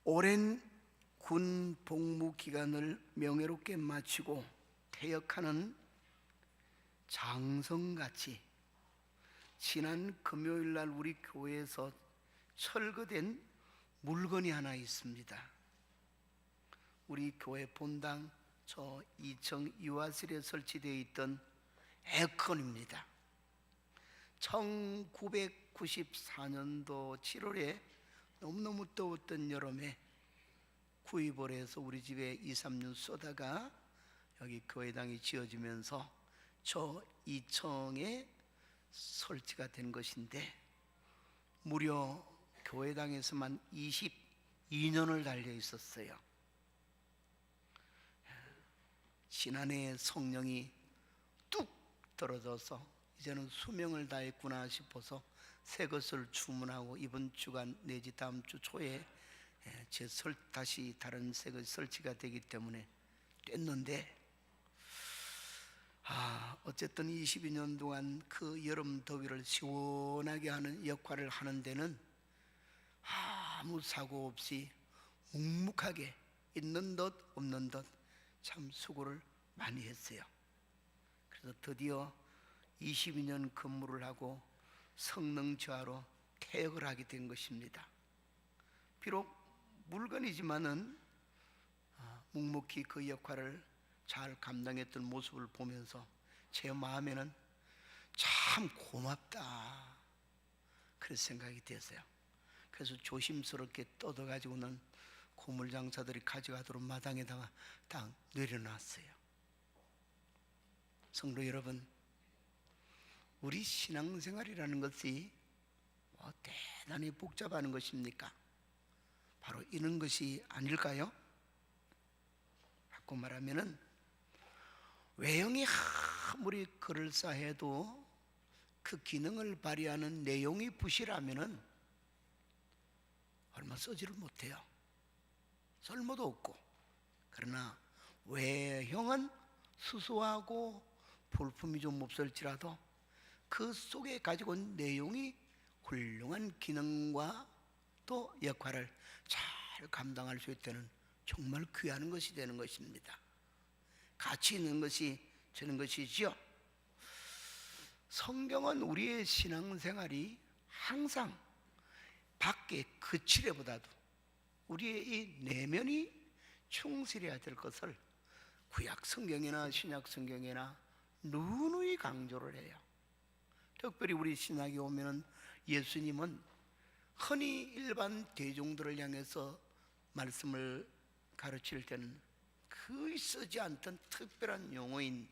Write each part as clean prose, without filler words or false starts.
오랜 군 복무 기간을 명예롭게 마치고 퇴역하는 장성같이 지난 금요일 날 우리 교회에서 철거된 물건이 하나 있습니다. 우리 교회 본당 저 2층 유아실에 설치되어 있던 에어컨입니다. 1994년도 7월에 너무너무 더웠던 여름에 구입을 해서 우리 집에 2, 3년 쏘다가 여기 교회당이 지어지면서 저 2층에 설치가 된 것인데 무려 교회당에서만 22년을 달려 있었어요. 지난해 성령이 뚝 떨어져서 이제는 수명을 다했구나 싶어서 새 것을 주문하고 이번 주간 내지 다음 주 초에 다시 다른 새 것이 설치가 되기 때문에 됐는데 어쨌든 22년 동안 그 여름 더위를 시원하게 하는 역할을 하는 데는 아무 사고 없이 묵묵하게 있는 듯 없는 듯 참 수고를 많이 했어요. 그래서 드디어 22년 근무를 하고 성능 저하로 퇴역을 하게 된 것입니다. 비록 물건이지만은 묵묵히 그 역할을 잘 감당했던 모습을 보면서 제 마음에는 참 고맙다 그런 생각이 됐어요. 그래서 조심스럽게 뜯어가지고는 고물장사들이 가져가도록 마당에다가 딱 내려놨어요. 성도 여러분, 우리 신앙생활이라는 것이 대단히 복잡한 것입니까? 바로 이런 것이 아닐까요? 바꿔 말하면은 외형이 아무리 그럴싸해도 그 기능을 발휘하는 내용이 부실하면은 얼마 쓰지를 못해요. 쓸모도 없고. 그러나 외형은 수수하고 볼품이 좀 없을지라도 그 속에 가지고 온 내용이 훌륭한 기능과 또 역할을 잘 감당할 수 있다는 정말 귀한 것이 되는 것입니다. 가치 있는 것이 되는 것이지요. 성경은 우리의 신앙생활이 항상 밖에 그치레보다도 우리의 이 내면이 충실해야 될 것을 구약 성경이나 신약 성경이나 누누이 강조를 해요. 특별히 우리 신학에 오면은 예수님은 흔히 일반 대중들을 향해서 말씀을 가르칠 때는 거의 쓰지 않던 특별한 용어인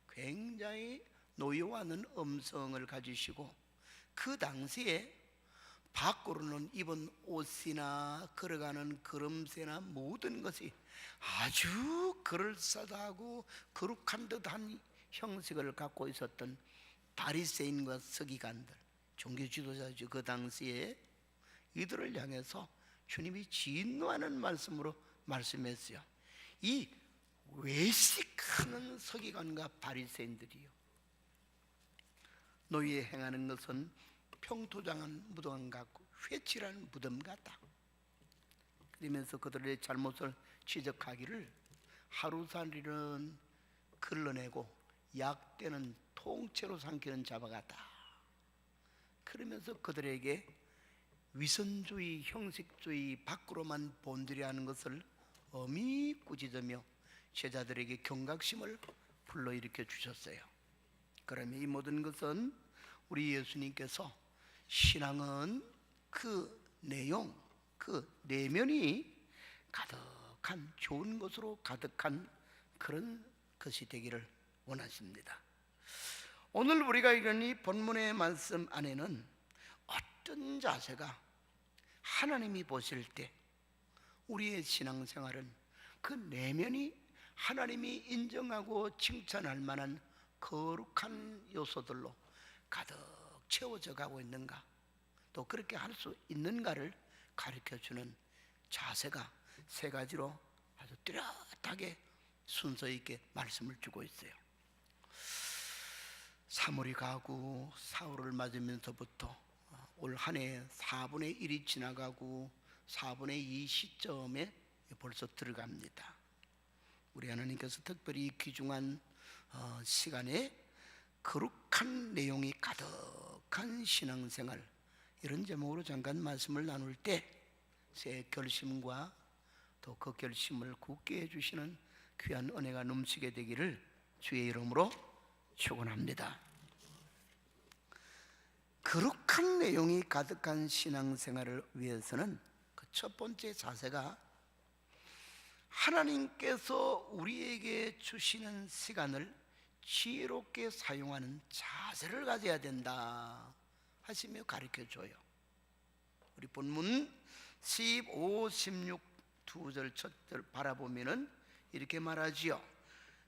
굉장히 노여워하는 음성을 가지시고 그 당시에 밖으로는 입은 옷이나 걸어가는 걸음새나 모든 것이 아주 그럴싸하고 거룩한 듯한 형식을 갖고 있었던 바리새인과 서기관들, 종교 지도자죠. 그 당시에 이들을 향해서 주님이 진노하는 말씀으로 말씀했어요. 이 외식하는 서기관과 바리새인들이요, 너희의 행하는 것은 평토장한 무덤 같고 회칠한 무덤 같다. 그러면서 그들의 잘못을 지적하기를 하루살이는 걸러내고 약대는 통째로 삼키는 자와 같다. 그러면서 그들에게 위선주의, 형식주의 밖으로만 본들여 하는 것을 엄히 꾸짖으며 제자들에게 경각심을 불러일으켜 주셨어요. 그러면 이 모든 것은 우리 예수님께서 신앙은 그 내용, 그 내면이 가득한 좋은 것으로 가득한 그런 것이 되기를 원하십니다. 오늘 우리가 읽은 이 본문의 말씀 안에는 어떤 자세가 하나님이 보실 때 우리의 신앙생활은 그 내면이 하나님이 인정하고 칭찬할 만한 거룩한 요소들로 가득 채워져 가고 있는가, 또 그렇게 할 수 있는가를 가르쳐주는 자세가 세 가지로 아주 뚜렷하게 순서 있게 말씀을 주고 있어요. 사무리 가고 사울을 맞으면서부터 올 한 해 4분의 1이 지나가고 4분의 2 시점에 벌써 들어갑니다. 우리 하나님께서 특별히 귀중한 시간에 거룩한 내용이 가득한 신앙생활, 이런 제목으로 잠깐 말씀을 나눌 때 새 결심과 또 그 결심을 굳게 해주시는 귀한 은혜가 넘치게 되기를 주의 이름으로 축원합니다. 거룩한 내용이 가득한 신앙생활을 위해서는 그 첫 번째 자세가 하나님께서 우리에게 주시는 시간을 지혜롭게 사용하는 자세를 가져야 된다 하시며 가르쳐줘요. 우리 본문 15, 16 두 절 첫 절 바라보면은 이렇게 말하지요.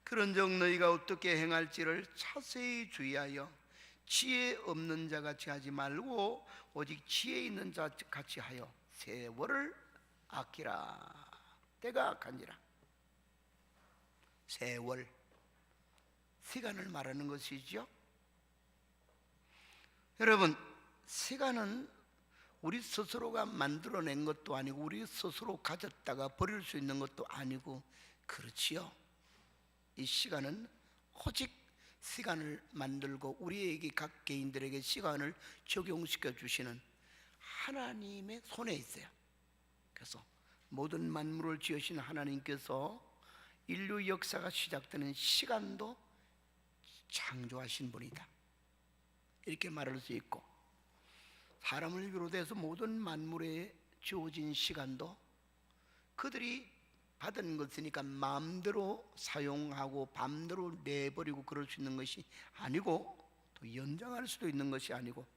그런즉 너희가 어떻게 행할지를 자세히 주의하여 지혜 없는 자 같이 하지 말고 오직 지혜 있는 자 같이 하여 세월을 아끼라. 때가 악하니라. 세월, 시간을 말하는 것이죠. 여러분, 시간은 우리 스스로가 만들어낸 것도 아니고 우리 스스로 가졌다가 버릴 수 있는 것도 아니고 그렇지요. 이 시간은 오직 시간을 만들고 우리에게 각 개인들에게 시간을 적용시켜 주시는 하나님의 손에 있어요. 그래서 모든 만물을 지으신 하나님께서 인류 역사가 시작되는 시간도 창조하신 분이다, 이렇게 말할 수 있고, 사람을 비롯해서 모든 만물에 주어진 시간도 그들이 받은 것이니까 마음대로 사용하고 마음대로 내버리고 그럴 수 있는 것이 아니고, 또 연장할 수도 있는 것이 아니고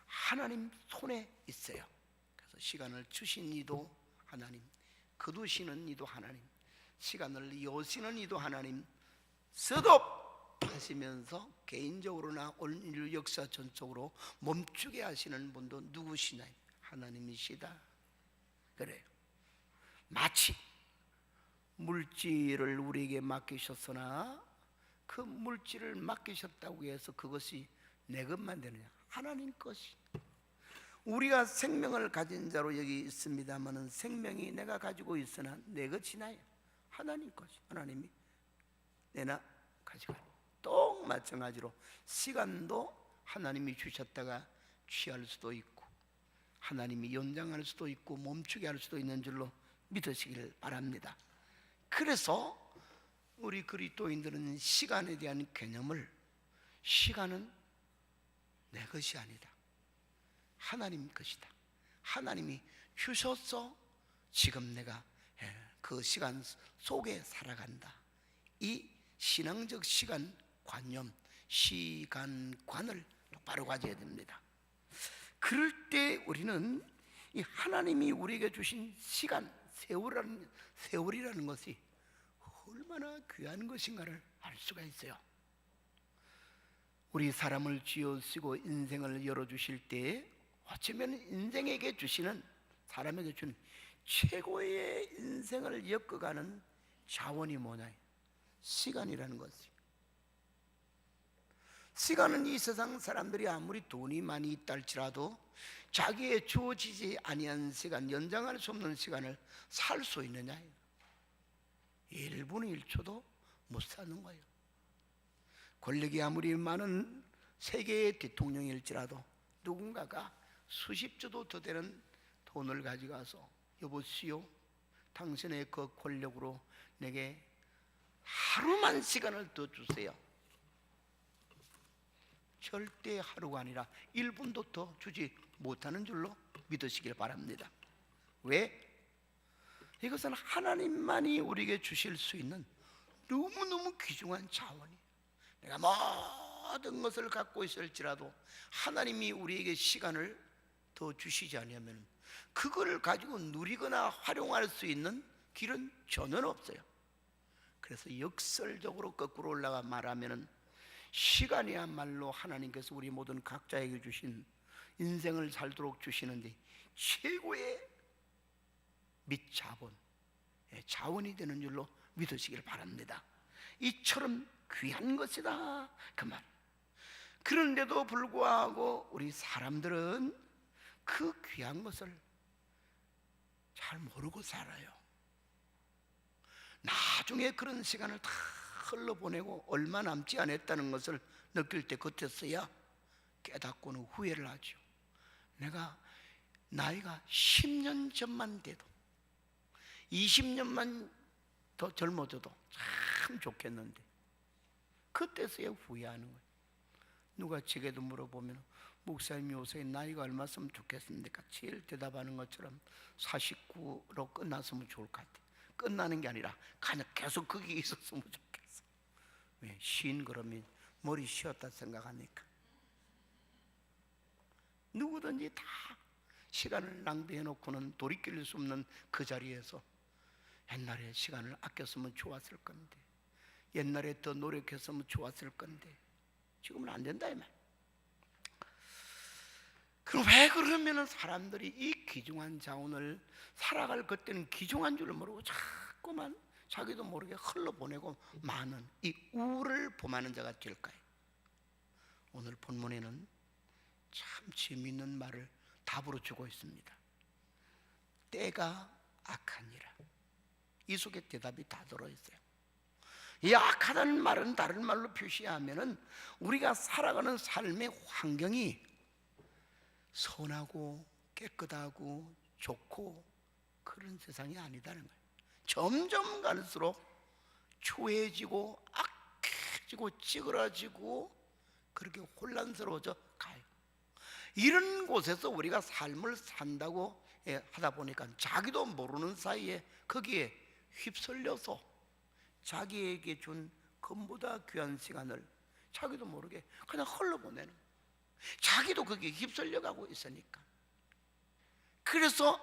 하나님 손에 있어요. 그래서 시간을 주신 이도 하나님, 거두시는 이도 하나님, 시간을 여시는 이도 하나님, 스톱 하시면서 개인적으로나 인류 역사 전적으로 멈추게 하시는 분도 누구시냐? 하나님이시다. 그래요. 마치 물질을 우리에게 맡기셨으나 그 물질을 맡기셨다고 해서 그것이 내 것만 되느냐? 하나님 것이. 우리가 생명을 가진 자로 여기 있습니다마는 생명이 내가 가지고 있으나 내 것이나요? 하나님 것이. 하나님이 내나 가져가. 또 마찬가지로 시간도 하나님이 주셨다가 취할 수도 있고 하나님이 연장할 수도 있고 멈추게 할 수도 있는 줄로 믿으시길 바랍니다. 그래서 우리 그리스도인들은 시간에 대한 개념을, 시간은 내 것이 아니다, 하나님 것이다, 하나님이 주셔서 지금 내가 그 시간 속에 살아간다, 이 신앙적 시간 관념, 시간관을 똑바로 가져야 됩니다. 그럴 때 우리는 이 하나님이 우리에게 주신 시간, 세월이라는 것이 얼마나 귀한 것인가를 알 수가 있어요. 우리 사람을 지으시고 인생을 열어주실 때 어쩌면 인생에게 주시는, 사람에게 주는 최고의 인생을 엮어가는 자원이 뭐냐? 시간이라는 것이. 시간은 이 세상 사람들이 아무리 돈이 많이 있다 할지라도 자기의 주어지지 아니한 시간, 연장할 수 없는 시간을 살 수 있느냐? 1분의 1초도 못 사는 거예요. 권력이 아무리 많은 세계의 대통령일지라도 누군가가 수십조도 더 되는 돈을 가져가서 여보시오, 당신의 그 권력으로 내게 하루만 시간을 더 주세요. 절대 하루가 아니라 1분도 더 주지 못하는 줄로 믿으시길 바랍니다. 왜? 이것은 하나님만이 우리에게 주실 수 있는 너무너무 귀중한 자원이에요. 내가 모든 것을 갖고 있을지라도 하나님이 우리에게 시간을 더 주시지 않으면 그걸 가지고 누리거나 활용할 수 있는 길은 전혀 없어요. 그래서 역설적으로 거꾸로 올라가 말하면 시간이야말로 하나님께서 우리 모든 각자에게 주신, 인생을 살도록 주시는데 최고의 및 자원이 되는 줄로 믿으시길 바랍니다. 이처럼 귀한 것이다, 그 말. 그런데도 불구하고 우리 사람들은 그 귀한 것을 잘 모르고 살아요. 나중에 그런 시간을 다 흘러보내고 얼마 남지 않았다는 것을 느낄 때 그때서야 깨닫고는 후회를 하죠. 내가 나이가 10년 전만 돼도 20년만 더 젊어져도 참 좋겠는데 그때서야 후회하는 거예요. 누가 제게도 물어보면 목사님 요새 나이가 얼마였으면 좋겠습니까? 제일 대답하는 것처럼 49로 끝났으면 좋을 것 같아요. 끝나는 게 아니라 그냥 계속 거기 있었으면 좋겠어. 왜? 쉰 그러면 머리 쉬었다 생각하니까. 누구든지 다 시간을 낭비해놓고는 돌이킬 수 없는 그 자리에서 옛날에 시간을 아꼈으면 좋았을 건데, 옛날에 더 노력했으면 좋았을 건데 지금은 안 된다 이 말. 그럼 왜 그러면은 사람들이 이 귀중한 자원을 살아갈 그때는 귀중한 줄 모르고 자꾸만 자기도 모르게 흘러보내고 많은 이 우를 범하는 자가 될까요? 오늘 본문에는 참 재미있는 말을 답으로 주고 있습니다. 때가 악하니라. 이 속에 대답이 다 들어있어요. 이 악하다는 말은 다른 말로 표시하면은 우리가 살아가는 삶의 환경이 선하고 깨끗하고 좋고 그런 세상이 아니다는 거예요. 점점 갈수록 초해지고 악해지고 찌그러지고 그렇게 혼란스러워져 가요. 이런 곳에서 우리가 삶을 산다고 하다 보니까 자기도 모르는 사이에 거기에 휩쓸려서 자기에게 준 금보다 귀한 시간을 자기도 모르게 그냥 흘러보내는 거예요. 자기도 거기에 휩쓸려가고 있으니까. 그래서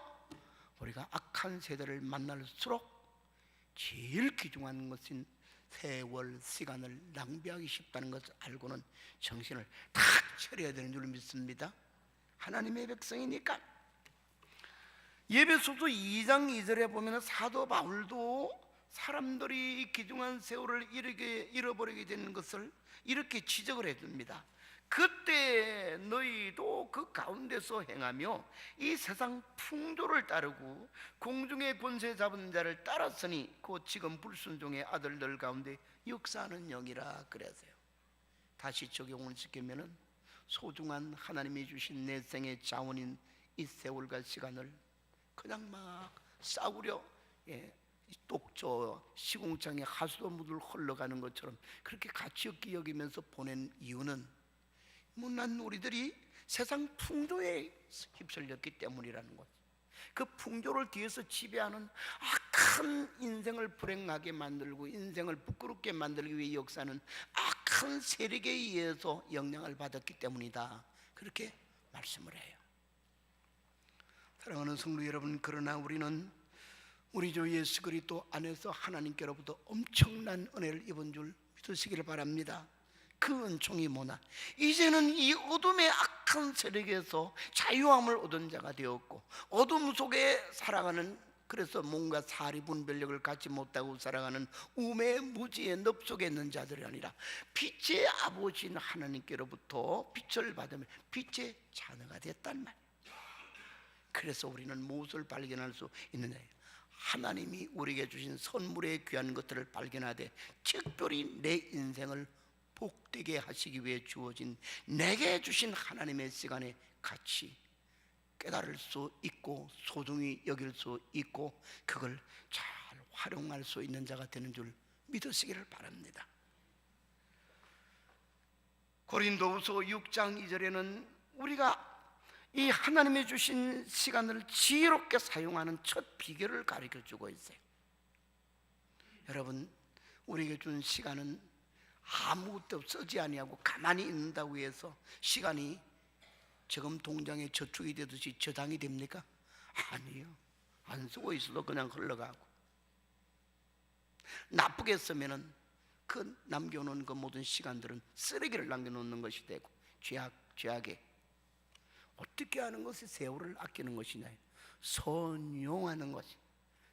우리가 악한 세대를 만날수록 제일 귀중한 것인 세월 시간을 낭비하기 쉽다는 것을 알고는 정신을 탁 차려야 되는 줄 믿습니다. 하나님의 백성이니까. 에베소서 2장 2절에 보면 사도 바울도 사람들이 귀중한 세월을 잃어버리게 되는 것을 이렇게 지적을 해줍니다. 그때 너희도 그 가운데서 행하며 이 세상 풍조를 따르고 공중의 권세 잡은 자를 따랐으니 곧 지금 불순종의 아들들 가운데 역사하는 영이라 그랬어요. 다시 적용을 시키면은 소중한 하나님이 주신 내 생의 자원인 이 세월과 시간을 그냥 막 싸구려 똑저 시궁창에 하수도물을 흘러가는 것처럼 그렇게 가치 없게 여기면서 보낸 이유는 못난 우리들이 세상 풍조에 휩쓸렸기 때문이라는 것. 그 풍조를 뒤에서 지배하는 악한 인생을 불행하게 만들고 인생을 부끄럽게 만들기 위해 역사는 악한 세력에 의해서 영향을 받았기 때문이다. 그렇게 말씀을 해요. 사랑하는 성도 여러분, 그러나 우리는 우리 주 예수 그리스도 안에서 하나님께로부터 엄청난 은혜를 입은 줄 믿으시기를 바랍니다. 그 은총이 뭐냐? 이제는 이 어둠의 악한 세력에서 자유함을 얻은 자가 되었고 어둠 속에 살아가는, 그래서 뭔가 사리분별력을 갖지 못하고 살아가는 우매 무지의 늪 속에 있는 자들이 아니라 빛의 아버지인 하나님께로부터 빛을 받으며 빛의 자녀가 됐단 말이에요. 그래서 우리는 무엇을 발견할 수 있느냐? 하나님이 우리에게 주신 선물의 귀한 것들을 발견하되 특별히 내 인생을 복되게 하시기 위해 주어진 내게 주신 하나님의 시간의 가치 깨달을 수 있고 소중히 여길 수 있고 그걸 잘 활용할 수 있는 자가 되는 줄 믿으시기를 바랍니다. 고린도후서 6장 2절에는 우리가 이 하나님이 주신 시간을 지혜롭게 사용하는 첫 비결을 가르쳐주고 있어요. 여러분, 우리에게 준 시간은 아무것도 쓰지 아니하고 가만히 있는다고 해서 시간이 지금 동장에 저축이 되듯이 저장이 됩니까? 아니요. 안 쓰고 있어도 그냥 흘러가고, 나쁘게 쓰면은 그 남겨놓은 그 모든 시간들은 쓰레기를 남겨놓는 것이 되고 죄악에 어떻게 하는 것이 세월을 아끼는 것이냐? 선용하는 것이.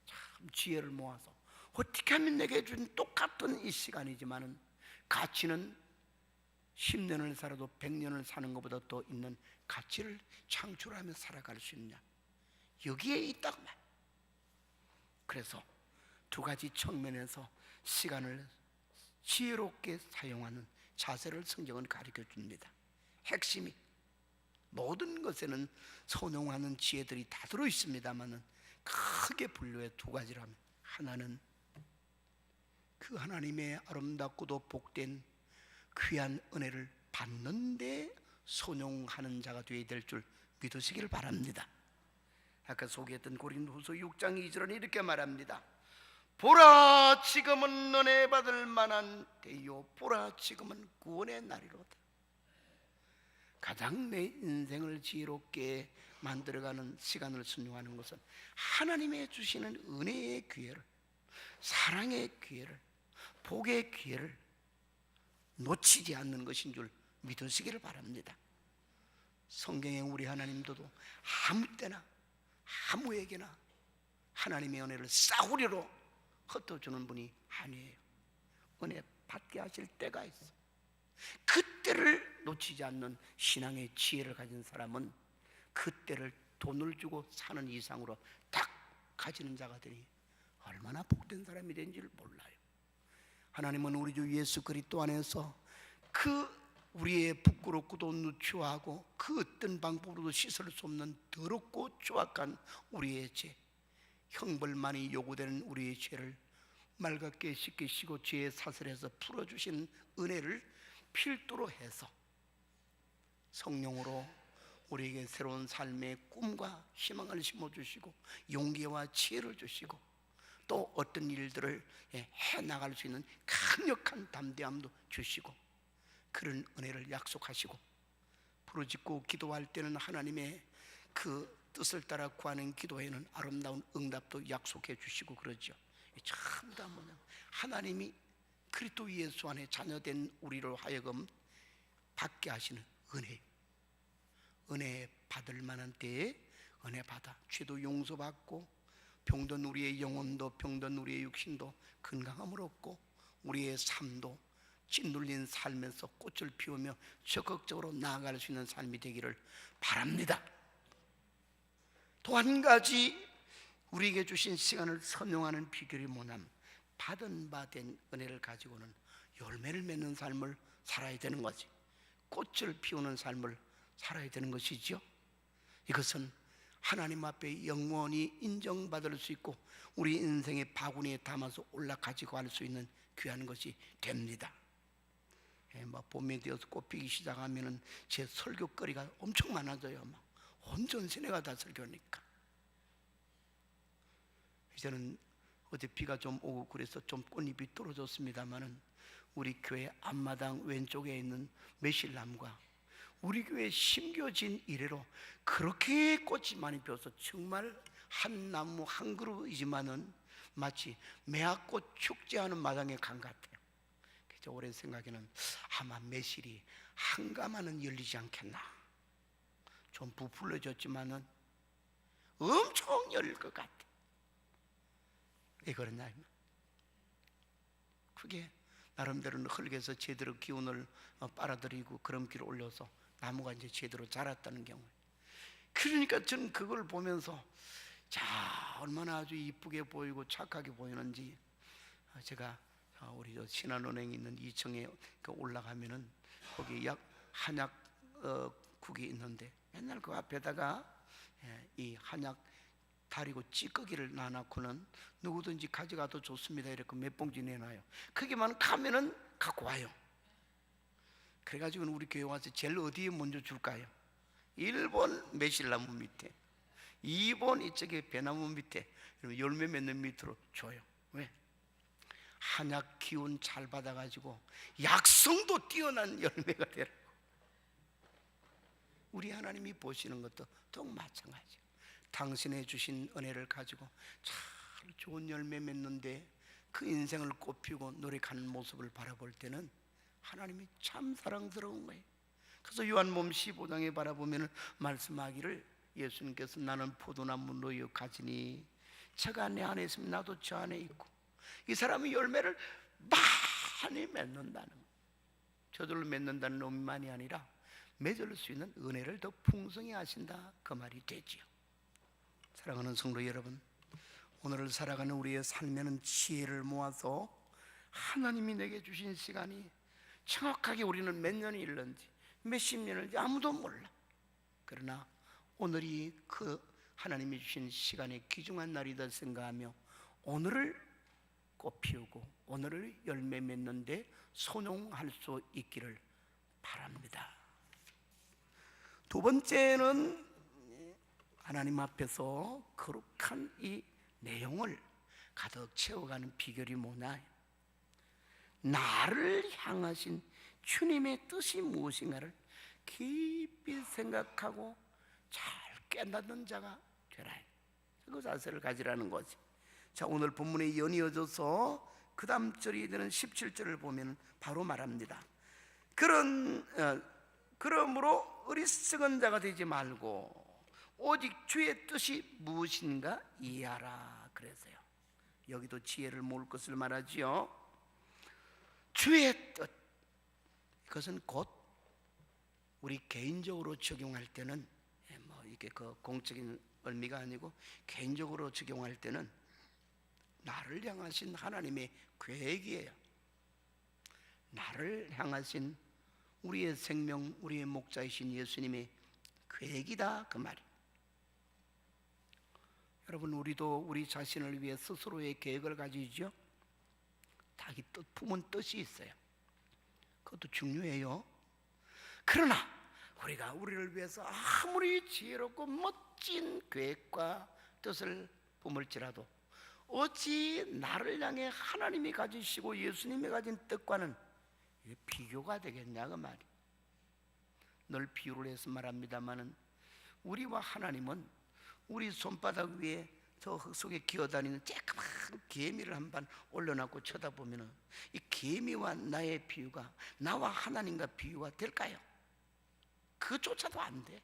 참 지혜를 모아서 어떻게 하면 내게 준 똑같은 이 시간이지만은 가치는 10년을 살아도 100년을 사는 것보다 더 있는 가치를 창출하며 살아갈 수 있느냐? 여기에 있다고 말. 그래서 두 가지 측면에서 시간을 지혜롭게 사용하는 자세를 성경은 가르쳐 줍니다. 핵심이 모든 것에는 선용하는 지혜들이 다 들어 있습니다만은 크게 분류해 두 가지라면, 하나는 그 하나님의 아름답고도 복된 귀한 은혜를 받는데 선용하는 자가 되어야 될 줄 믿으시길 바랍니다. 아까 소개했던 고린도후서 6장 2절은 이렇게 말합니다. 보라, 지금은 은혜 받을 만한 때요, 보라, 지금은 구원의 날이로다. 가장 내 인생을 지혜롭게 만들어가는 시간을 순종하는 것은 하나님의 주시는 은혜의 기회를, 사랑의 기회를, 복의 기회를 놓치지 않는 것인 줄 믿으시기를 바랍니다. 성경에 우리 하나님도 아무 때나 아무에게나 하나님의 은혜를 싸구려로 흩어주는 분이 아니에요. 은혜 받게 하실 때가 있어. 그때를 놓치지 않는 신앙의 지혜를 가진 사람은 그때를 돈을 주고 사는 이상으로 딱 가지는 자가 되니 얼마나 복된 사람이 된 줄 몰라요. 하나님은 우리 주 예수 그리스도 안에서 그 우리의 부끄럽고도 누추하고 그 어떤 방법으로도 씻을 수 없는 더럽고 추악한 우리의 죄, 형벌만이 요구되는 우리의 죄를 맑게 씻기시고 죄의 사슬에서 풀어주신 은혜를 필두로 해서 성령으로 우리에게 새로운 삶의 꿈과 희망을 심어주시고 용기와 지혜를 주시고 또 어떤 일들을 해나갈 수 있는 강력한 담대함도 주시고 그런 은혜를 약속하시고 부르짖고 기도할 때는 하나님의 그 뜻을 따라 구하는 기도에는 아름다운 응답도 약속해 주시고 그러죠. 전부 다 뭐냐, 하나님이 그리스도 예수 안에 자녀된 우리로 하여금 받게 하시는 은혜, 은혜 받을 만한 때에 은혜 받아 죄도 용서받고 병든 우리의 영혼도 병든 우리의 육신도 건강함을 얻고 우리의 삶도 찐눌린 삶에서 꽃을 피우며 적극적으로 나아갈 수 있는 삶이 되기를 바랍니다. 또 한 가지 우리에게 주신 시간을 선용하는 비결이 뭐냐면 받은 바 된 은혜를 가지고는 열매를 맺는 삶을 살아야 되는 거지. 꽃을 피우는 삶을 살아야 되는 것이죠. 이것은 하나님 앞에 영원히 인정받을 수 있고 우리 인생의 바구니에 담아서 올라가지고 갈 수 있는 귀한 것이 됩니다. 봄이 되어서 꽃피기 시작하면은 제 설교거리가 엄청 많아져요. 온 전세내가 다 설교니까. 이제는 어제 비가 좀 오고 그래서 좀 꽃잎이 떨어졌습니다만은 우리 교회 앞마당 왼쪽에 있는 매실나무가 우리 교회 심겨진 이래로 그렇게 꽃이 많이 피어서 정말 한 나무 한 그루이지만은 마치 매화꽃 축제하는 마당에 간 같아요. 그래서 올해 생각에는 아마 매실이 한가마는 열리지 않겠나. 좀 부풀려졌지만은 엄청 열릴 것 같아. 왜 그러냐? 그게 나름대로는 흙에서 제대로 기운을 빨아들이고 그름기를 올려서 나무가 이제 제대로 자랐다는 경우. 그러니까 저는 그걸 보면서 자 얼마나 아주 이쁘게 보이고 착하게 보이는지 제가 우리 신한은행에 있는 2층에 올라가면은 거기 한약 국이 있는데 맨날 그 앞에다가 이 한약 다리고 찌꺼기를 놔놓고는 누구든지 가져가도 좋습니다 이렇게 몇 봉지 내놔요. 거기만 가면은 갖고 와요. 그래가지고 우리 교회 와서 제일 어디에 먼저 줄까요? 1번 매실나무 밑에, 2번 이쪽에 배나무 밑에, 열매 맺는 밑으로 줘요. 왜? 한약 기운 잘 받아가지고 약성도 뛰어난 열매가 되라고. 우리 하나님이 보시는 것도 또 마찬가지예요. 당신의 주신 은혜를 가지고 참 좋은 열매 맺는데 그 인생을 꽃피우고 노력하는 모습을 바라볼 때는 하나님이 참 사랑스러운 거예요. 그래서 요한복음 15장에 바라보면 말씀하기를 예수님께서 나는 포도나무 너희 가지니 저가 내 안에 있으면 나도 저 안에 있고 이 사람이 열매를 많이 맺는다는 거예요. 저절로 맺는다는 놈만이 아니라 맺을 수 있는 은혜를 더 풍성히 하신다 그 말이 되지요. 사랑하는 성도 여러분, 오늘을 살아가는 우리의 삶에는 지혜를 모아서 하나님이 내게 주신 시간이 정확하게 우리는 몇 년이 일는지 몇십 년인지 아무도 몰라. 그러나 오늘이 그 하나님이 주신 시간의 귀중한 날이다 생각하며 오늘을 꽃 피우고 오늘을 열매 맺는데 손용할 수 있기를 바랍니다. 두 번째는 하나님 앞에서 거룩한 이 내용을 가득 채워가는 비결이 뭐냐? 나를 향하신 주님의 뜻이 무엇인가를 깊이 생각하고 잘 깨닫는 자가 되라. 그 자세를 가지라는 거지. 자, 오늘 본문에 연이어져서 그 다음 절이 되는 17절을 보면 바로 말합니다. 그러므로 어리석은 자가 되지 말고 오직 주의 뜻이 무엇인가 이해하라 그랬어요. 여기도 지혜를 모을 것을 말하지요. 주의 뜻, 이것은 곧 우리 개인적으로 적용할 때는 이게 그 공적인 의미가 아니고 개인적으로 적용할 때는 나를 향하신 하나님의 계획이에요. 나를 향하신 우리의 생명, 우리의 목자이신 예수님의 계획이다 그 말이에요. 여러분, 우리도 우리 자신을 위해 스스로의 계획을 가지죠. 자기 뜻, 품은 뜻이 있어요. 그것도 중요해요. 그러나 우리가 우리를 위해서 아무리 지혜롭고 멋진 계획과 뜻을 품을지라도 어찌 나를 향해 하나님이 가지시고 예수님이 가진 뜻과는 비교가 되겠냐 그 말이. 늘 비유를 해서 말합니다마는 우리와 하나님은 우리 손바닥 위에 저 흙 속에 기어다니는 쬐끄만 개미를 한 번 올려놓고 쳐다보면 이 개미와 나의 비유가 나와 하나님과 비유가 될까요? 그조차도 안 돼.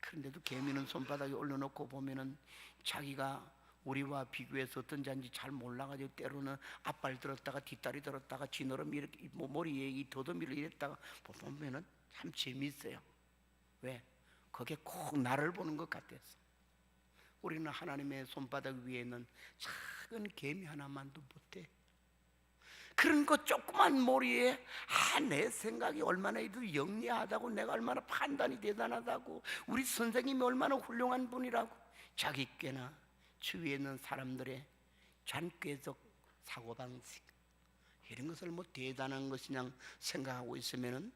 그런데도 개미는 손바닥에 올려놓고 보면은 자기가 우리와 비교해서 어떤 자인지 잘 몰라가지고 때로는 앞발 들었다가 뒷다리 들었다가 쥐노름 이렇게 머리에 이 더듬이를 이랬다가 보면은 참 재미있어요. 왜? 그게 꼭 나를 보는 것 같아서. 우리는 하나님의 손바닥 위에 있는 작은 개미 하나만도 못해. 그런 거 조그만 머리에 내 생각이 얼마나 영리하다고, 내가 얼마나 판단이 대단하다고, 우리 선생님이 얼마나 훌륭한 분이라고, 자기 꾀나 주위에 있는 사람들의 잔꾀적 사고방식 이런 것을 대단한 것이냐 생각하고 있으면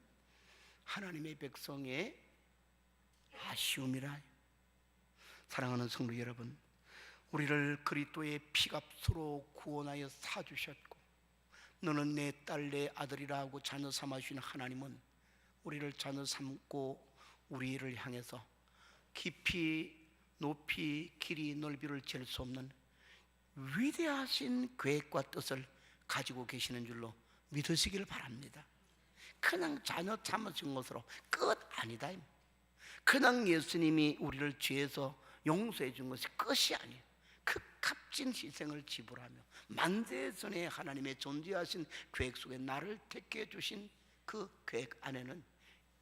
하나님의 백성의 아쉬움이라. 사랑하는 성도 여러분, 우리를 그리스도의 피값으로 구원하여 사주셨고 너는 내 딸 내 아들이라 하고 자녀 삼아주신 하나님은 우리를 자녀 삼고 우리를 향해서 깊이 높이 길이 넓이를 잴 수 없는 위대하신 계획과 뜻을 가지고 계시는 줄로 믿으시기를 바랍니다. 그냥 자녀 삼으신 것으로 끝 아니다. 그냥 예수님이 우리를 죄에서 용서해 준 것이 끝이 아니에요. 그 값진 희생을 지불하며 만세전에 하나님의 존재하신 계획 속에 나를 택해 주신 그 계획 안에는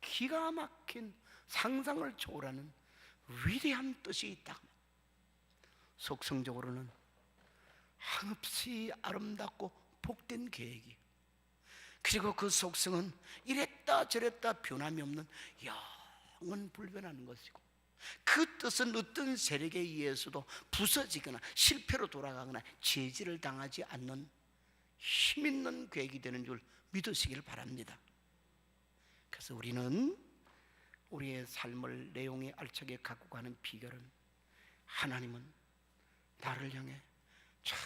기가 막힌 상상을 초월하는 위대한 뜻이 있다. 속성적으로는 한없이 아름답고 복된 계획이, 그리고 그 속성은 이랬다 저랬다 변함이 없는 영원 불변하는 것이고, 그 뜻은 어떤 세력에 의해서도 부서지거나 실패로 돌아가거나 제지를 당하지 않는 힘있는 계획이 되는 줄 믿으시길 바랍니다. 그래서 우리는 우리의 삶을 내용에 알차게 갖고 가는 비결은 하나님은 나를 향해 참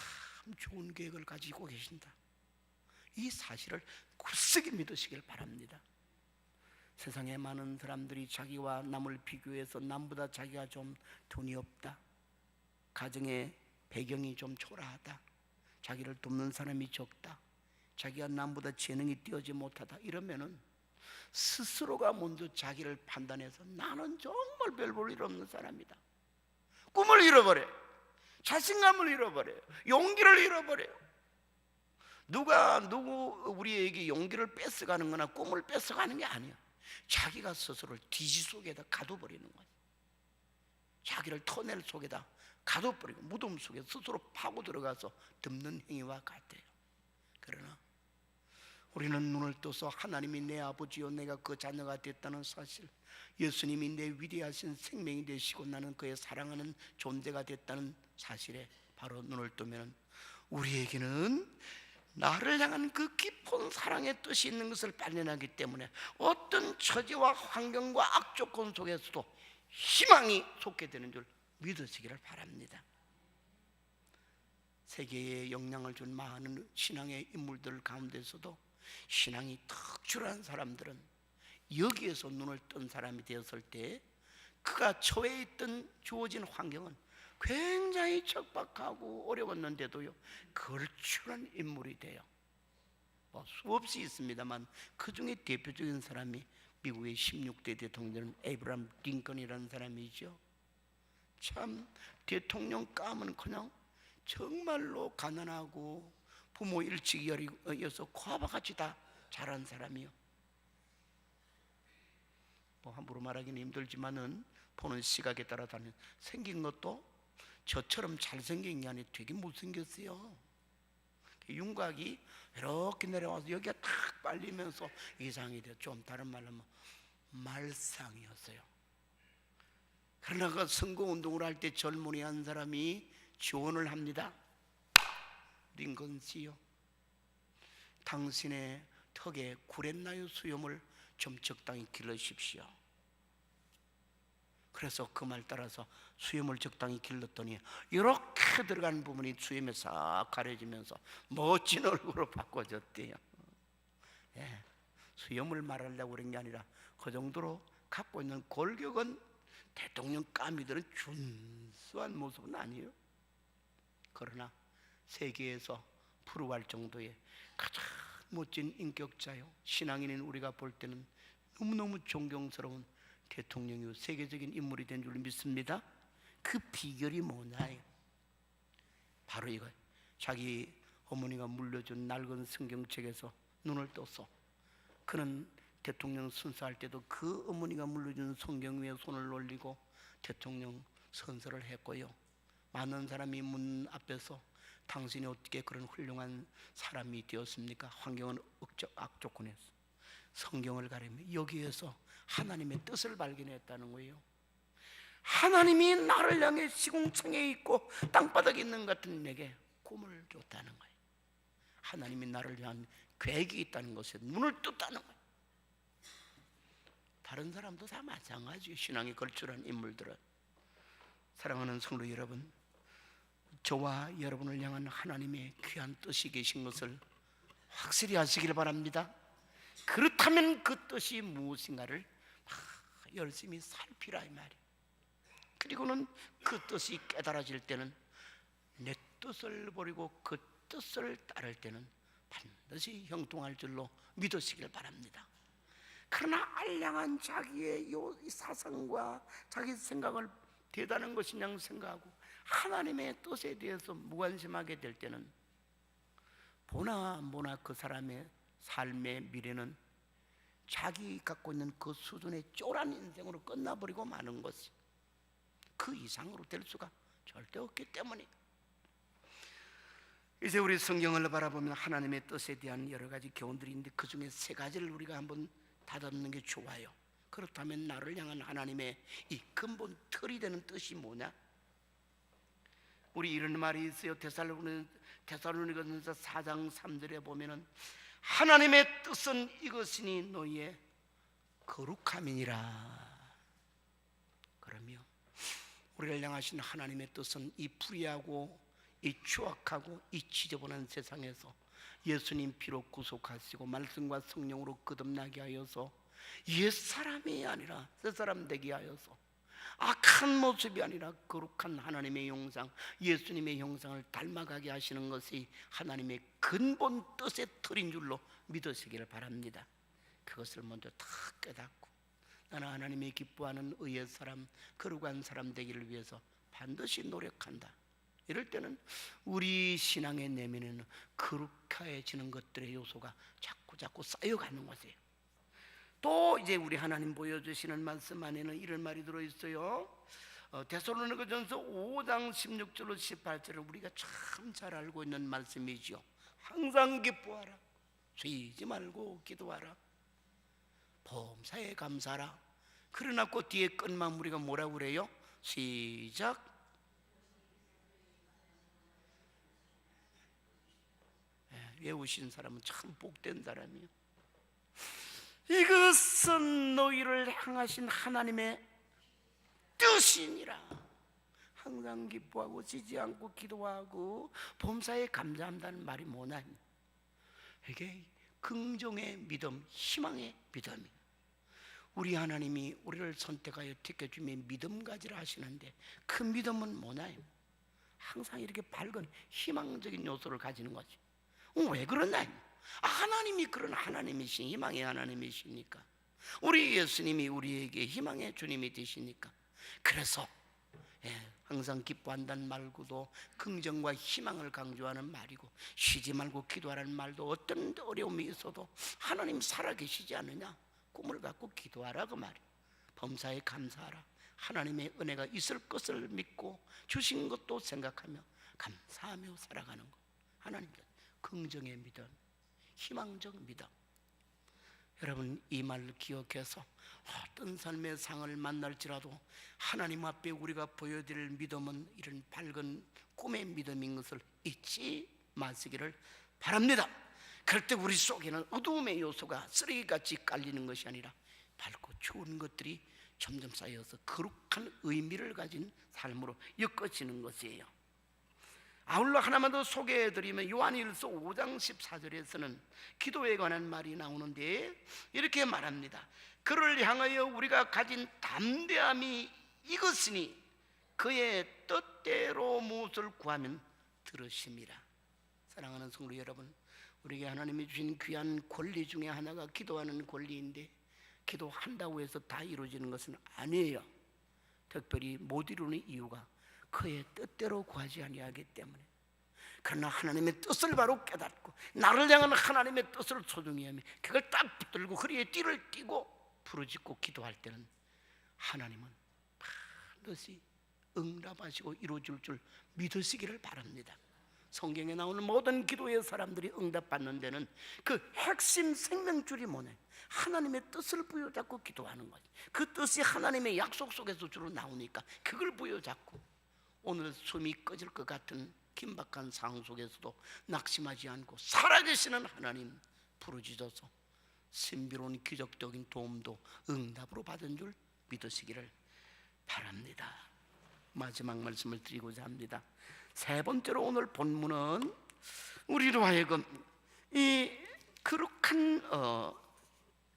좋은 계획을 가지고 계신다, 이 사실을 굳세게 믿으시길 바랍니다. 세상에 많은 사람들이 자기와 남을 비교해서 남보다 자기가 좀 돈이 없다, 가정의 배경이 좀 초라하다, 자기를 돕는 사람이 적다, 자기가 남보다 재능이 뛰어지 못하다 이러면은 스스로가 먼저 자기를 판단해서 나는 정말 별 볼 일 없는 사람이다, 꿈을 잃어버려요, 자신감을 잃어버려요, 용기를 잃어버려요. 누구 우리에게 용기를 뺏어가는 거나 꿈을 뺏어가는 게 아니야. 자기가 스스로를 뒤지 속에다 가둬버리는 거예요. 자기를 터널 속에다 가둬버리고 무덤 속에 스스로 파고 들어가서 덮는 행위와 같아요. 그러나 우리는 눈을 떠서 하나님이 내 아버지요 내가 그 자녀가 됐다는 사실, 예수님이 내 위대하신 생명이 되시고 나는 그의 사랑하는 존재가 됐다는 사실에 바로 눈을 뜨면 우리에게는 나를 향한 그 깊은 사랑의 뜻이 있는 것을 발견하기 때문에 어떤 처지와 환경과 악조건 속에서도 희망이 솟게 되는 줄 믿으시기를 바랍니다. 세계에 영향을 준 많은 신앙의 인물들 가운데서도 신앙이 특출한 사람들은 여기에서 눈을 뜬 사람이 되었을 때 그가 처해 있던 주어진 환경은 굉장히 척박하고 어려웠는데도요 걸출한 인물이 돼요. 수없이 있습니다만 그 중에 대표적인 사람이 미국의 16대 대통령 에이브라함 링컨이라는 사람이죠. 참 대통령감은커녕 정말로 가난하고 부모 일찍 여서 과부같이 다 자란 사람이요. 함부로 말하기는 힘들지만은 보는 시각에 따라 다른 생긴 것도 저처럼 잘생긴 게 아니라 되게 못생겼어요. 윤곽이 이렇게 내려와서 여기가 탁 빨리면서 이상이 돼요. 좀 다른 말로 하면 말상이었어요. 그러나 그 선거운동을 할 때 젊은이 한 사람이 지원을 합니다. 링컨 씨요, 당신의 턱에 구렛나루 수염을 좀 적당히 길러십시오. 그래서 그 말 따라서 수염을 적당히 길렀더니 이렇게 들어가는 부분이 수염에 싹 가려지면서 멋진 얼굴로 바꿔졌대요. 예, 수염을 말하려고 그런 게 아니라 그 정도로 갖고 있는 골격은 대통령감이들은 준수한 모습은 아니에요. 그러나 세계에서 부러워할 정도의 가장 멋진 인격자요, 신앙인인 우리가 볼 때는 너무너무 존경스러운 대통령이요 세계적인 인물이 된 줄 믿습니다. 그 비결이 뭐냐요? 바로 이거, 자기 어머니가 물려준 낡은 성경책에서 눈을 떠서 그는 대통령 순서할 때도 그 어머니가 물려준 성경 위에 손을 올리고 대통령 선서를 했고요, 많은 사람이 문 앞에서 당신이 어떻게 그런 훌륭한 사람이 되었습니까? 환경은 악조건에서 성경을 가리며 여기에서 하나님의 뜻을 발견했다는 거예요. 하나님이 나를 향해 시궁창에 있고 땅바닥에 있는 것 같은 내게 꿈을 줬다는 거예요. 하나님이 나를 향한 계획이 있다는 것에 눈을 떴다는 거예요. 다른 사람도 다 마찬가지예요. 신앙이 걸출한 인물들은. 사랑하는 성도 여러분, 저와 여러분을 향한 하나님의 귀한 뜻이 계신 것을 확실히 아시길 바랍니다. 그렇다면 그 뜻이 무엇인가를 열심히 살피라 이 말이에요. 그리고는 그 뜻이 깨달아질 때는 내 뜻을 버리고 그 뜻을 따를 때는 반드시 형통할 줄로 믿으시길 바랍니다. 그러나 알량한 자기의 사상과 자기 생각을 대단한 것이냐 생각하고 하나님의 뜻에 대해서 무관심하게 될 때는 보나 그 사람의 삶의 미래는 자기 갖고 있는 그 수준의 쪼란 인생으로 끝나버리고 마는 것이 그 이상으로 될 수가 절대 없기 때문에, 이제 우리 성경을 바라보면 하나님의 뜻에 대한 여러 가지 교훈들이 있는데 그 중에 세 가지를 우리가 한번 다듬는 게 좋아요. 그렇다면 나를 향한 하나님의 이 근본 틀이 되는 뜻이 뭐냐? 우리 이런 말이 있어요. 데살로니가전서 4장 3절에 보면은 하나님의 뜻은 이것이니 너희의 거룩함이니라. 그러며 우리를 향하신 하나님의 뜻은 이 불의하고 이 추악하고 이 지저분한 세상에서 예수님 피로 구속하시고 말씀과 성령으로 거듭나게 하여서 옛사람이 아니라 새사람 되게 하여서 악한 모습이 아니라 거룩한 하나님의 형상, 예수님의 형상을 닮아가게 하시는 것이 하나님의 근본 뜻의 틀인 줄로 믿으시기를 바랍니다. 그것을 먼저 다 깨닫고 나는 하나님의 기뻐하는 의의 사람, 거룩한 사람 되기를 위해서 반드시 노력한다. 이럴 때는 우리 신앙의 내면에는 거룩해지는 것들의 요소가 자꾸 쌓여가는 것이에요. 또 이제 우리 하나님 보여주시는 말씀 안에는 이런 말이 들어있어요. 데살로니가전서 5장 16절로 18절을 우리가 참 잘 알고 있는 말씀이지요. 항상 기뻐하라, 쉬지 말고 기도하라, 범사에 감사하라. 그러나 그 뒤에 끝만 우리가 뭐라고 그래요? 시작. 외우신 사람은 참 복된 사람이에요. 이것은 너희를 향하신 하나님의 뜻이니라. 항상 기뻐하고 지지 않고 기도하고 범사에 감사한다는 말이 뭐냐? 이게 긍정의 믿음, 희망의 믿음이에요. 우리 하나님이 우리를 선택하여 택해주며 믿음 가지라 하시는데 그 믿음은 뭐냐? 항상 이렇게 밝은 희망적인 요소를 가지는 거지. 왜 그러나? 하나님이 그런 하나님이신, 희망의 하나님이시니까. 우리 예수님이 우리에게 희망의 주님이 되시니까. 그래서 항상 기뻐한다는 말고도 긍정과 희망을 강조하는 말이고, 쉬지 말고 기도하라는 말도 어떤 어려움이 있어도 하나님 살아계시지 않느냐, 꿈을 갖고 기도하라 그 말이에요. 범사에 감사하라. 하나님의 은혜가 있을 것을 믿고 주신 것도 생각하며 감사하며 살아가는 것. 하나님 긍정의 믿음, 희망적 믿음. 여러분 이 말을 기억해서 어떤 삶의 상을 만날지라도 하나님 앞에 우리가 보여드릴 믿음은 이런 밝은 꿈의 믿음인 것을 잊지 마시기를 바랍니다. 그럴 때 우리 속에는 어두움의 요소가 쓰레기같이 깔리는 것이 아니라 밝고 좋은 것들이 점점 쌓여서 거룩한 의미를 가진 삶으로 엮어지는 것이에요. 아울러 하나만 더 소개해드리면 요한일서 5장 14절에서는 기도에 관한 말이 나오는데 이렇게 말합니다. 그를 향하여 우리가 가진 담대함이 이것이니 그의 뜻대로 무엇을 구하면 들으심이라. 사랑하는 성도 여러분, 우리에게 하나님이 주신 귀한 권리 중에 하나가 기도하는 권리인데 기도한다고 해서 다 이루어지는 것은 아니에요. 특별히 못 이루는 이유가 그의 뜻대로 구하지 아니하기 때문에. 그러나 하나님의 뜻을 바로 깨닫고 나를 향한 하나님의 뜻을 소중히 하며 그걸 딱 붙들고 허리에 띠를 띠고 부르짖고 기도할 때는 하나님은 반드시 응답하시고 이루어질 줄 믿으시기를 바랍니다. 성경에 나오는 모든 기도의 사람들이 응답받는 데는 그 핵심 생명줄이 뭐냐? 하나님의 뜻을 부여잡고 기도하는 거지. 그 뜻이 하나님의 약속 속에서 주로 나오니까 그걸 부여잡고 오늘 숨이 꺼질 것 같은 긴박한 상황 속에서도 낙심하지 않고 살아계시는 하나님 부르짖어서 신비로운 기적적인 도움도 응답으로 받은 줄 믿으시기를 바랍니다. 마지막 말씀을 드리고자 합니다. 세 번째로 오늘 본문은 우리로 하여금 이 거룩한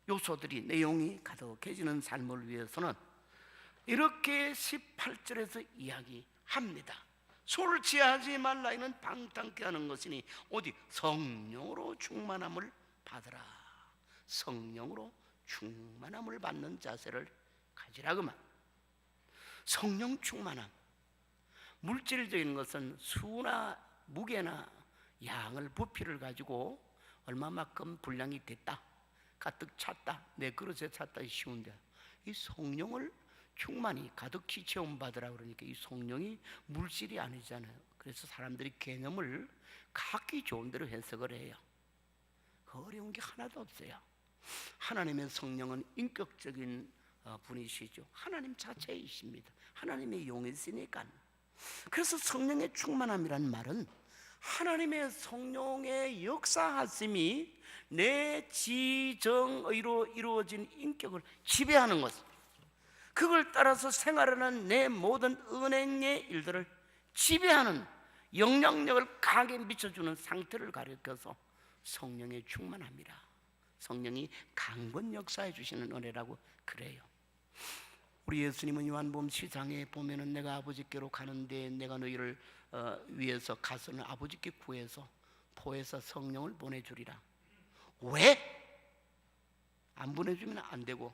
요소들이 내용이 가득해지는 삶을 위해서는 이렇게 18절에서 이야기합니다. 소를 취하지 말라. 이는 방탕케 하는 것이니 어디 성령으로 충만함을 받으라. 성령으로 충만함을 받는 자세를 가지라 그만. 성령 충만함. 물질적인 것은 수나 무게나 양을 부피를 가지고 얼마만큼 분량이 됐다, 가득 찼다, 내 그릇에 찼다 쉬운데 이 성령을 충만히 가득히 체험받으라 그러니까 이 성령이 물질이 아니잖아요. 그래서 사람들이 개념을 각기 좋은 대로 해석을 해요. 어려운 게 하나도 없어요. 하나님의 성령은 인격적인 분이시죠. 하나님 자체이십니다. 하나님의 용이시니까. 그래서 성령의 충만함이란 말은 하나님의 성령의 역사하심이 내 지정의로 이루어진 인격을 지배하는 것, 그걸 따라서 생활하는 내 모든 은행의 일들을 지배하는 영향력을 강하게 미쳐주는 상태를 가리켜서 성령의 충만함이라, 성령이 강권 역사해 주시는 은혜라고 그래요. 우리 예수님은 요한복음 10장에 보면은 내가 아버지께로 가는데 내가 너희를 위해서 가서는 아버지께 구해서 보혜사 성령을 보내주리라. 왜? 안 보내주면 안 되고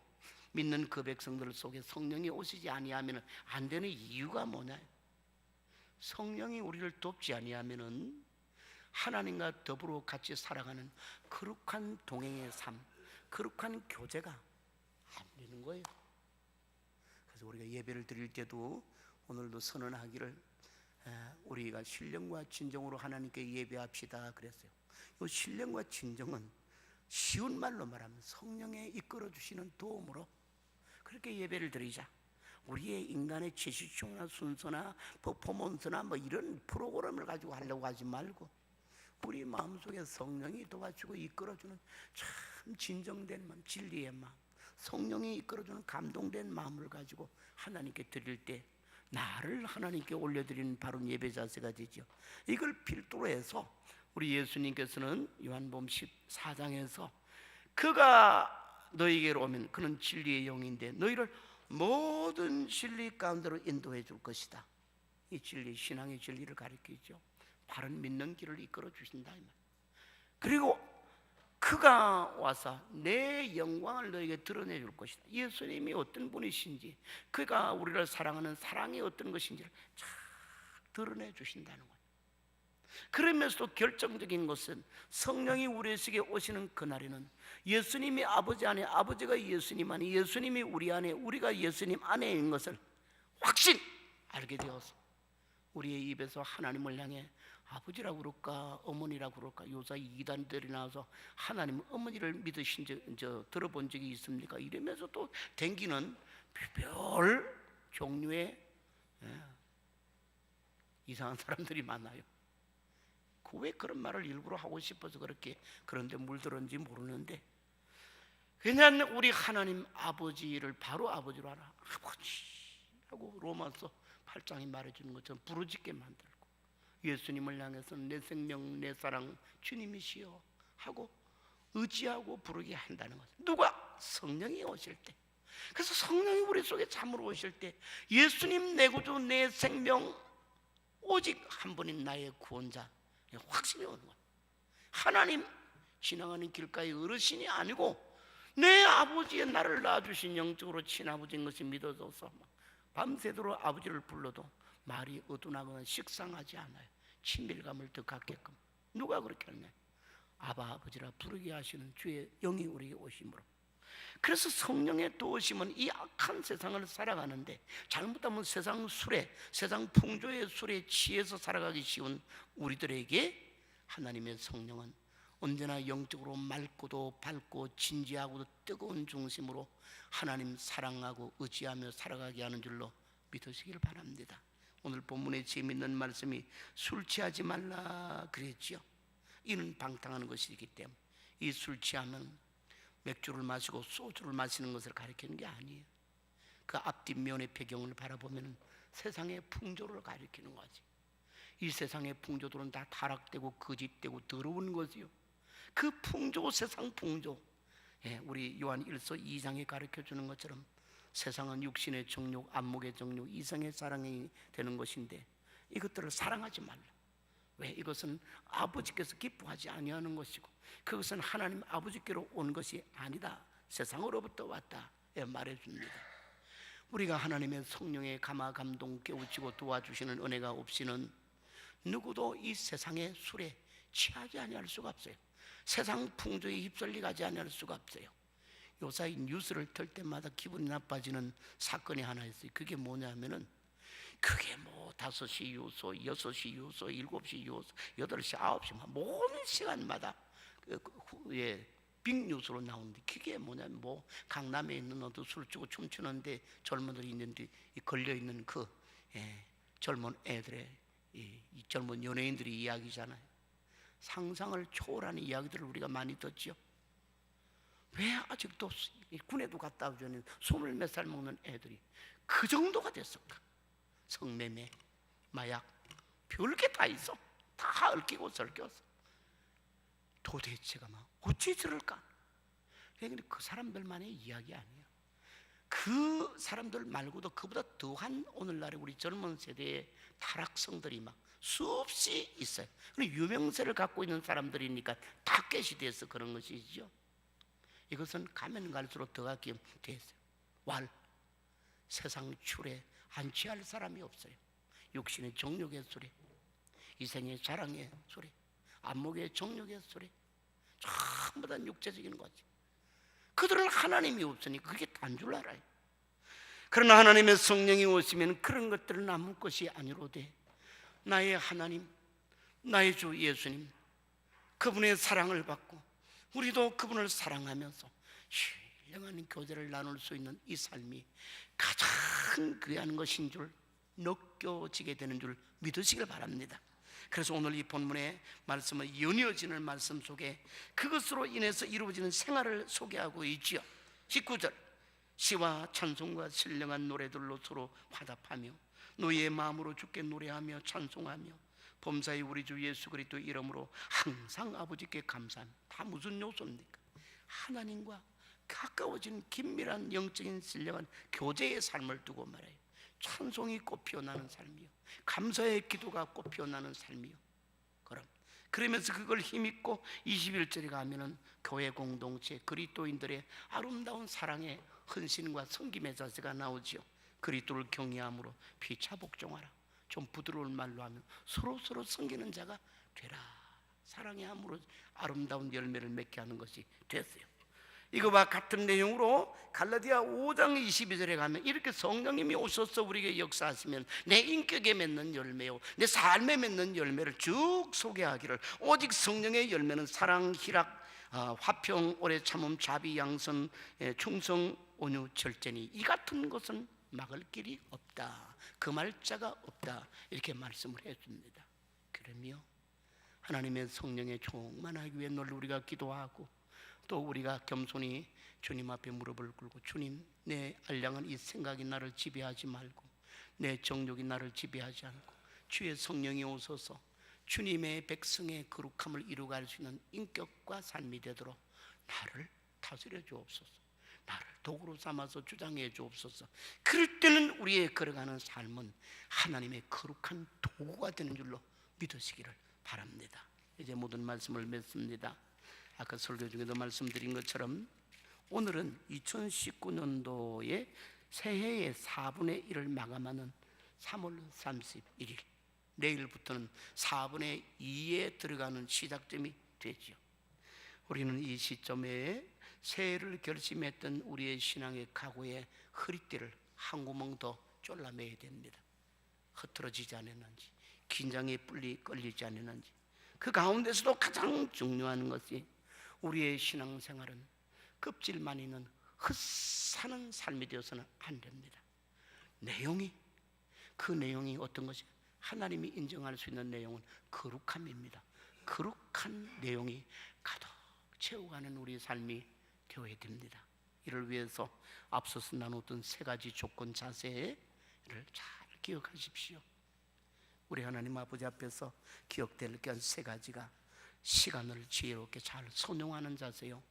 믿는 그 백성들 속에 성령이 오시지 아니하면 안 되는 이유가 뭐냐? 성령이 우리를 돕지 아니하면은 하나님과 더불어 같이 살아가는 거룩한 동행의 삶, 거룩한 교제가 안 되는 거예요. 그래서 우리가 예배를 드릴 때도 오늘도 선언하기를 우리가 신령과 진정으로 하나님께 예배합시다 그랬어요. 이 신령과 진정은 쉬운 말로 말하면 성령의 이끌어 주시는 도움으로 그렇게 예배를 드리자. 우리의 인간의 지식충이나 순서나 퍼포먼스나 뭐 이런 프로그램을 가지고 하려고 하지 말고 우리 마음속에 성령이 도와주고 이끌어주는 참 진정된 마음, 진리의 마음, 성령이 이끌어주는 감동된 마음을 가지고 하나님께 드릴 때 나를 하나님께 올려드리는 바로 예배 자세가 되죠. 이걸 필두로 해서 우리 예수님께서는 요한복음 14장에서 그가 너희에게로 오면 그는 진리의 영인데 너희를 모든 진리 가운데로 인도해 줄 것이다. 이 진리, 신앙의 진리를 가르치죠. 바른 믿는 길을 이끌어 주신다. 그리고 그가 와서 내 영광을 너에게 드러내 줄 것이다. 예수님이 어떤 분이신지, 그가 우리를 사랑하는 사랑이 어떤 것인지를 잘 드러내 주신다는 거예요. 그러면서도 결정적인 것은 성령이 우리 속에 오시는 그날에는 예수님이 아버지 안에, 아버지가 예수님 안에, 예수님이 우리 안에, 우리가 예수님 안에 있는 것을 확신 알게 되어서 우리의 입에서 하나님을 향해 아버지라고 그럴까 어머니라고 그럴까, 요새 이단들이 나와서 하나님 어머니를 믿으신 적 들어본 적이 있습니까? 이러면서 또 댕기는 별 종류의 이상한 사람들이 많아요. 왜 그런 말을 일부러 하고 싶어서 그렇게 그런데 물들었는지 모르는데, 그냥 우리 하나님 아버지를 바로 아버지로 알아. 아버지라고 로마서 8장이 말해주는 것처럼 부르짖게 만들고, 예수님을 향해서는 내 생명 내 사랑 주님이시여 하고 의지하고 부르게 한다는 것. 누가? 성령이 오실 때. 그래서 성령이 우리 속에 참으로 오실 때 예수님 내 구주 내 생명 오직 한 분인 나의 구원자 확신이 오는 거야. 하나님 지나가는 길가의 어르신이 아니고 내 아버지의 나를 낳아주신 영적으로 친아버지인 것이 믿어져서 밤새도록 아버지를 불러도 말이 어두나거나 식상하지 않아요. 친밀감을 더 갖게끔. 누가 그렇게 하느냐? 아바 아버지라 부르게 하시는 주의 영이 우리에게 오심으로. 그래서 성령의 도우심은 이 악한 세상을 살아가는데, 잘못하면 세상 술에, 세상 풍조의 술에 취해서 살아가기 쉬운 우리들에게 하나님의 성령은 언제나 영적으로 맑고도 밝고 진지하고도 뜨거운 중심으로 하나님 사랑하고 의지하며 살아가게 하는 줄로 믿으시길 바랍니다. 오늘 본문의 재미있는 말씀이 술 취하지 말라 그랬지요. 이는 방탕하는 것이기 때문에, 이 술 취하면 맥주를 마시고 소주를 마시는 것을 가리키는 게 아니에요. 그 앞뒷면의 배경을 바라보면 세상의 풍조를 가리키는 거지. 이 세상의 풍조들은 다 타락되고 거짓되고 더러운 것이요. 그 풍조, 세상 풍조, 우리 요한 1서 2장에 가르쳐주는 것처럼 세상은 육신의 정욕, 안목의 정욕, 이성의 사랑이 되는 것인데 이것들을 사랑하지 말라. 왜? 이것은 아버지께서 기뻐하지 아니하는 것이고 그것은 하나님 아버지께로 온 것이 아니다, 세상으로부터 왔다 말해줍니다. 우리가 하나님의 성령의 감화 감동 깨우치고 도와주시는 은혜가 없이는 누구도 이 세상의 술에 취하지 아니할 수가 없어요. 세상 풍조에 휩쓸리가지 아니할 수가 없어요. 요새 뉴스를 틀 때마다 기분이 나빠지는 사건이 하나 있어요. 그게 뭐냐면은, 그게 뭐 5시 유소, 6시 유소, 7시 유소, 8시, 9시 모든 시간마다 빅뉴스로 나오는데, 그게 뭐냐면 뭐 강남에 있는 어떤 술주고 춤추는데 젊은들이 있는데 걸려있는 그 젊은 애들의 이 젊은 연예인들의 이야기잖아요. 상상을 초월하는 이야기들을 우리가 많이 듣죠. 왜 아직도 군에도 갔다 오자는 20몇 살 먹는 애들이 그 정도가 됐을까? 성매매, 마약, 별게 다 있어. 다 얽히고 설켜서 도대체가 막 어찌 저럴까? 그런데 그 사람들만의 이야기 아니에요. 그 사람들 말고도 그보다 더한 오늘날의 우리 젊은 세대의 타락성들이 막 수없이 있어요. 유명세를 갖고 있는 사람들이니까 타겟이 돼서 그런 것이죠. 이것은 가면 갈수록 더하게 됐어요. 세상 출에 안 취할 사람이 없어요. 육신의 정욕의 소리, 이생의 자랑의 소리, 안목의 정욕의 소리, 전부 다 육체적인 거지. 그들은 하나님이 없으니 그게 단 줄 알아요. 그러나 하나님의 성령이 오시면 그런 것들은 남을 것이 아니로되 나의 하나님, 나의 주 예수님, 그분의 사랑을 받고 우리도 그분을 사랑하면서 신령한 교제를 나눌 수 있는 이 삶이 가장 귀한 것인 줄 느껴지게 되는 줄 믿으시길 바랍니다. 그래서 오늘 이 본문의 말씀은 연이어지는 말씀 속에 그것으로 인해서 이루어지는 생활을 소개하고 있지요. 19절, 시와 찬송과 신령한 노래들로 서로 화답하며 너희의 마음으로 주께 노래하며 찬송하며 범사의 우리 주 예수 그리스도 이름으로 항상 아버지께 감사합니다. 다 무슨 요소입니까? 하나님과 가까워진 긴밀한 영적인 신령한 교제의 삶을 두고 말해요. 찬송이 꽃피어나는 삶이요, 감사의 기도가 꽃피어나는 삶이요. 그러면서 그걸 힘입고 21절에 가면은 교회 공동체 그리스도인들의 아름다운 사랑의 헌신과 섬김의 자세가 나오지요. 그리스도를 경외함으로 피차 복종하라. 좀 부드러운 말로 하면 서로 섬기는 자가 되라. 사랑함으로 아름다운 열매를 맺게 하는 것이 됐어요. 이거와 같은 내용으로 갈라디아 5장 22절에 가면 이렇게 성령님이 오셔서 우리에게 역사하시면 내 인격에 맺는 열매요, 내 삶에 맺는 열매를 쭉 소개하기를, 오직 성령의 열매는 사랑, 희락, 화평, 오래 참음, 자비, 양선, 충성, 온유, 절제니 이 같은 것은 막을 길이 없다, 금할 자가 없다, 이렇게 말씀을 해줍니다. 그러며 하나님의 성령의 충만하기 위해 늘 우리가 기도하고 또 우리가 겸손히 주님 앞에 무릎을 꿇고, 주님, 내 알량한 이 생각이 나를 지배하지 말고 내 정욕이 나를 지배하지 않고 주의 성령이 오셔서 주님의 백성의 거룩함을 이루어갈 수 있는 인격과 삶이 되도록 나를 다스려 주옵소서, 나를 도구로 삼아서 주장해 주옵소서. 그럴 때는 우리의 걸어가는 삶은 하나님의 거룩한 도구가 되는 줄로 믿으시기를 바랍니다. 이제 모든 말씀을 맺습니다. 아까 설교 중에도 말씀드린 것처럼 오늘은 2019년도의 새해의 4분의 1을 마감하는 3월 31일, 내일부터는 4분의 2에 들어가는 시작점이 되죠. 우리는 이 시점에 새해를 결심했던 우리의 신앙의 각오의 허리띠를 한 구멍 더 졸라매야 됩니다. 흐트러지지 않았는지, 긴장에 뿔이 끌리지 않았는지. 그 가운데서도 가장 중요한 것이 우리의 신앙생활은 껍질만 있는 흩사는 삶이 되어서는 안 됩니다. 그 내용이 어떤 것이, 하나님이 인정할 수 있는 내용은 거룩함입니다. 거룩한 내용이 가득 채워가는 우리 삶이 되어야 됩니다. 이를 위해서 앞서서 나눴던 세 가지 조건 자세를 잘 기억하십시오. 우리 하나님 아버지 앞에서 기억될 게 세 가지가 시간을 지혜롭게 잘 선용하는 자세요,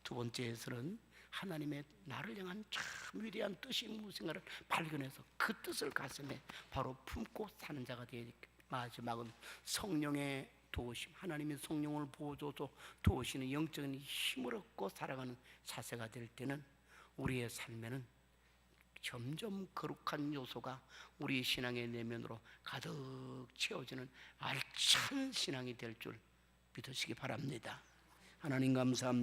두 번째에서는 하나님의 나를 향한 참 위대한 뜻이 무엇인가를 발견해서 그 뜻을 가슴에 바로 품고 사는 자가 되어야 됩니다. 마지막은 성령의 도우심, 하나님의 성령을 부어줘서 도우시는 영적인 힘을 얻고 살아가는 자세가 될 때는 우리의 삶에는 점점 거룩한 요소가 우리 신앙의 내면으로 가득 채워지는 알찬 신앙이 될 줄 믿으시기 바랍니다. 하나님 감사합니다.